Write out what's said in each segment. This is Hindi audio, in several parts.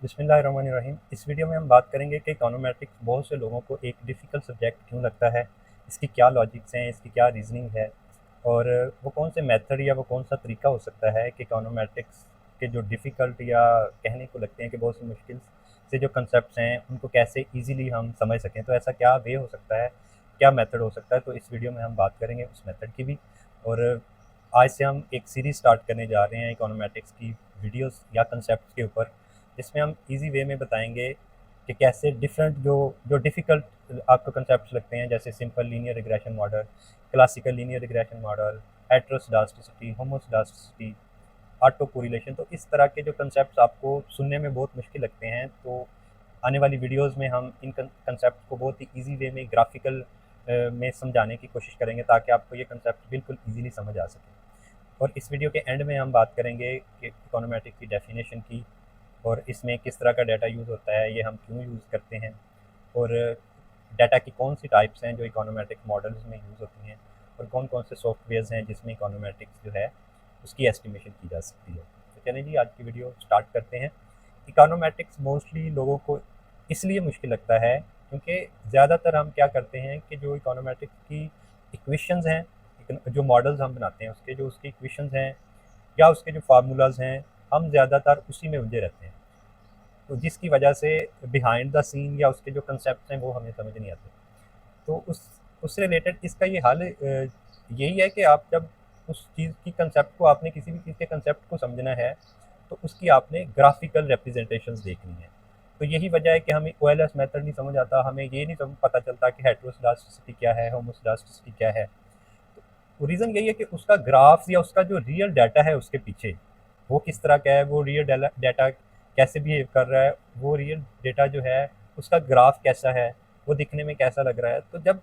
बिस्मिल्लाहिर्रहमानिर्रहीम। इस वीडियो में हम बात करेंगे कि इकोनोमेट्रिक्स बहुत से लोगों को एक डिफ़िकल्ट सब्जेक्ट क्यों लगता है, इसकी क्या लॉजिक्स हैं, इसकी क्या रीज़निंग है और वो कौन से मेथड या वो कौन सा तरीका हो सकता है कि इकोनोमेट्रिक्स के जो डिफ़िकल्ट या कहने को लगते हैं कि बहुत सी मुश्किल से जो कंसेप्ट्स हैं उनको कैसे ईज़िली हम समझ सकें। तो ऐसा क्या वे हो सकता है, क्या मेथड हो सकता है, तो इस वीडियो में हम बात करेंगे उस मेथड की भी। और आज से हम एक सीरीज़ स्टार्ट करने जा रहे हैं इकोनोमेट्रिक्स की वीडियोज़ या कंसेप्ट्स के ऊपर, जिसमें हम इजी वे में बताएंगे कि कैसे डिफरेंट जो जो डिफ़िकल्ट आपको कंसेप्ट्स लगते हैं, जैसे simple linear regression model, classical linear regression model, heteroscedasticity, homoscedasticity, auto correlation, तो इस तरह के जो कंसेप्ट्स आपको सुनने में बहुत मुश्किल लगते हैं, तो आने वाली वीडियोस में हम इन कंसेप्ट को बहुत ही इजी वे में ग्राफिकल में समझाने की कोशिश करेंगे ताकि आपको ये कंसेप्ट बिल्कुल इजीली समझ आ सके। और इस वीडियो के एंड में हम बात करेंगे कि इकोनोमेट्रिक्स की डेफिनेशन की, और इसमें किस तरह का डाटा यूज़ होता है, ये हम क्यों यूज़ करते हैं, और डाटा की कौन सी टाइप्स हैं जो इकोनोमेट्रिक मॉडल्स में यूज़ होती हैं, और कौन कौन से सॉफ्टवेयर्स हैं जिसमें इकोनोमेट्रिक्स जो है उसकी एस्टिमेशन की जा सकती है। तो चलें जी, आज की वीडियो स्टार्ट करते हैं। इकोनोमेट्रिक्स मोस्टली लोगों को इसलिए मुश्किल लगता है क्योंकि ज़्यादातर हम क्या करते हैं कि जो इकोनोमेट्रिक्स की इक्वेशंस हैं, जो मॉडल्स हम बनाते हैं उसके जो उसकी इक्वेशंस हैं या उसके जो फार्मूलाज हैं, हम ज़्यादातर उसी में उलझे रहते हैं, तो जिसकी वजह से बिहाइंड द सीन या उसके जो कंसेप्ट हैं वो हमें समझ नहीं आते। तो उससे रिलेटेड इसका ये हल यही है कि आप जब उस चीज़ की कंसेप्ट को, आपने किसी भी चीज़ के कंसेप्ट को समझना है, तो उसकी आपने ग्राफिकल रिप्रेजेंटेशंस देखनी है। तो यही वजह है कि हमें ओएलएस मेथड नहीं समझ आता, हमें ये नहीं पता चलता कि हेटेरोस्केडास्टिसिटी क्या है, होमोस्केडास्टिसिटी क्या है। तो रीज़न यही है कि उसका ग्राफ या उसका जो रियल डाटा है उसके पीछे वो किस तरह का है, वो रियल डाटा कैसे बिहेव कर रहा है, वो रियल डेटा जो है उसका ग्राफ कैसा है, वो दिखने में कैसा लग रहा है। तो जब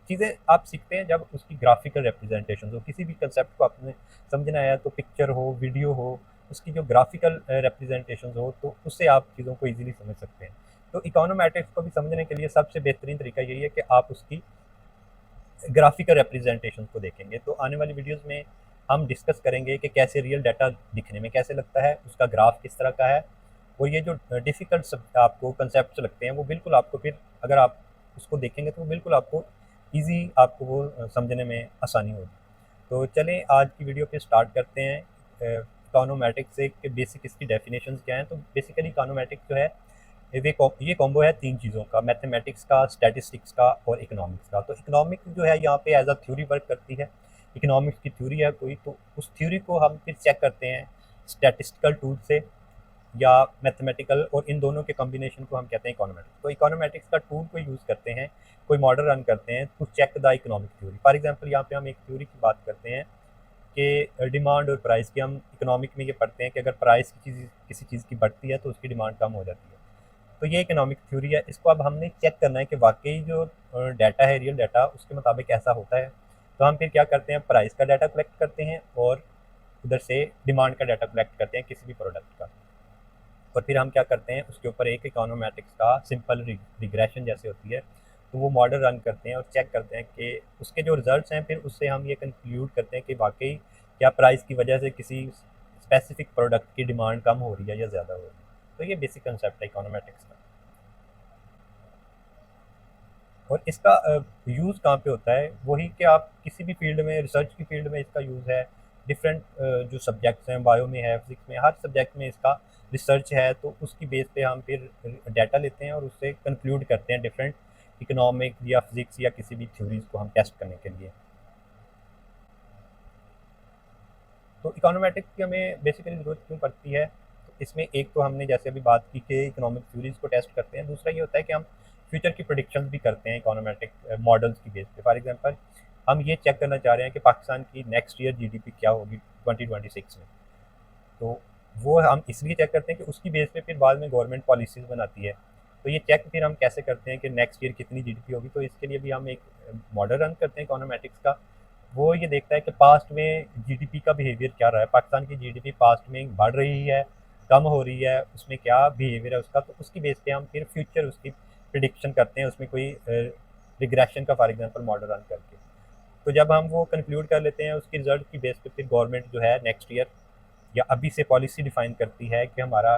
चीज़ें आप सीखते हैं, जब उसकी ग्राफिकल रिप्रेजेंटेशन हो, किसी भी कंसेप्ट को आपने समझना है, तो पिक्चर हो, वीडियो हो, उसकी जो ग्राफिकल रिप्रेजेंटेशन हो, तो उससे आप चीज़ों को ईजिली समझ सकते हैं। तो इकोनोमेट्रिक्स को भी समझने के लिए सबसे बेहतरीन तरीका यही है कि आप उसकी ग्राफिकल रिप्रेजेंटेशन को देखेंगे। तो आने वाली वीडियोस में हम डिस्कस करेंगे कि कैसे रियल डाटा दिखने में कैसे लगता है, उसका ग्राफ किस तरह का है, और ये जो डिफ़िकल्ट सब आपको कंसेप्ट लगते हैं वो बिल्कुल आपको फिर अगर आप उसको देखेंगे तो बिल्कुल आपको ईज़ी आपको वो समझने में आसानी होगी। तो चलें आज की वीडियो पे स्टार्ट करते हैं। इकोनोमेट्रिक्स से कि बेसिक इसकी डेफिनेशंस क्या हैं। तो बेसिकली इकोनोमेट्रिक्स जो है ये कॉम्बो है तीन चीज़ों का, मैथमेटिक्स का, स्टैटिस्टिक्स का और इकोनॉमिक्स का। तो इकोनॉमिक्स जो है यहाँ पे एज अ थ्योरी वर्क करती है। इकोनॉमिक्स की थ्योरी है कोई, तो उस थ्योरी को हम फिर चेक करते हैं स्टैटिस्टिकल टूल से या मैथमेटिकल, और इन दोनों के कॉम्बिनेशन को हम कहते हैं इकोनोमेट्रिक्स। तो इकोनोमेट्रिक्स का टूल को यूज़ करते हैं, कोई मॉडल रन करते हैं to check the economic theory. For example यहाँ पे हम एक थ्योरी की बात करते हैं कि डिमांड और प्राइस की। हम इकोनॉमिक में ये पढ़ते हैं कि अगर प्राइस किसी चीज़ की बढ़ती है तो उसकी डिमांड कम हो जाती है। तो ये इकोनॉमिक थ्योरी है। इसको अब हमने चेक करना है कि वाकई जो डाटा है, रियल डाटा, उसके मुताबिक ऐसा होता है। तो हम फिर क्या करते हैं, प्राइस का डाटा कलेक्ट करते हैं और उधर से डिमांड का डाटा कलेक्ट करते हैं किसी भी प्रोडक्ट का। और फिर हम क्या करते हैं, उसके ऊपर एक इकोनोमेट्रिक्स का सिंपल रिग्रेशन जैसे होती है, तो वो मॉडल रन करते हैं और चेक करते हैं कि उसके जो रिजल्ट्स हैं, फिर उससे हम ये कंक्लूड करते हैं कि वाकई क्या प्राइस की वजह से किसी स्पेसिफिक प्रोडक्ट की डिमांड कम हो रही है या ज़्यादा हो रही है। तो ये बेसिक कंसेप्ट है इकोनोमेट्रिक्स का। और इसका यूज़ कहाँ पे होता है, वही कि आप किसी भी फील्ड में, रिसर्च की फील्ड में इसका यूज़ है। डिफरेंट जो सब्जेक्ट्स हैं, बायो में है, फिजिक्स में, हर सब्जेक्ट में इसका रिसर्च है। तो उसकी बेस पे हम फिर डाटा लेते हैं और उससे कंक्लूड करते हैं डिफरेंट इकोनॉमिक या फिजिक्स या किसी भी थ्योरीज को हम टेस्ट करने के लिए। तो इकोनोमेट्रिक्स की हमें बेसिकली ज़रूरत क्यों पड़ती है, तो इसमें एक तो हमने जैसे अभी बात की कि इकोनॉमिक थ्योरीज को टेस्ट करते हैं, दूसरा ये होता है कि हम फ्यूचर की प्रोडिक्शंस भी करते हैं इकोनोमेट्रिक मॉडल्स की बेस पे। फॉर एग्जांपल हम ये चेक करना चाह रहे हैं कि पाकिस्तान की नेक्स्ट ईयर जीडीपी क्या होगी 2026 में। तो वो हम इसलिए चेक करते हैं कि उसकी बेस पे फिर बाद में गवर्नमेंट पॉलिसीज़ बनाती है। तो ये चेक फिर हम कैसे करते हैं कि नेक्स्ट ईयर कितनी जीडीपी होगी, तो इसके लिए भी हम एक मॉडल रन करते हैं इकोनोमेट्रिक्स का। वो ये देखता है कि पास्ट में जीडीपी का बिहेवियर क्या रहा है, पाकिस्तान की जीडीपी पास्ट में बढ़ रही है, कम हो रही है, उसमें क्या बिहेवियर है उसका। तो उसकी बेस पे हम फिर फ्यूचर उसकी प्रिडिक्शन करते हैं, उसमें कोई रिग्रेशन का फॉर एग्जांपल मॉडल रन करके। तो जब हम वो कंक्लूड कर लेते हैं उसकी रिजल्ट की बेस पे, फिर गवर्नमेंट जो है नेक्स्ट ईयर या अभी से पॉलिसी डिफाइन करती है कि हमारा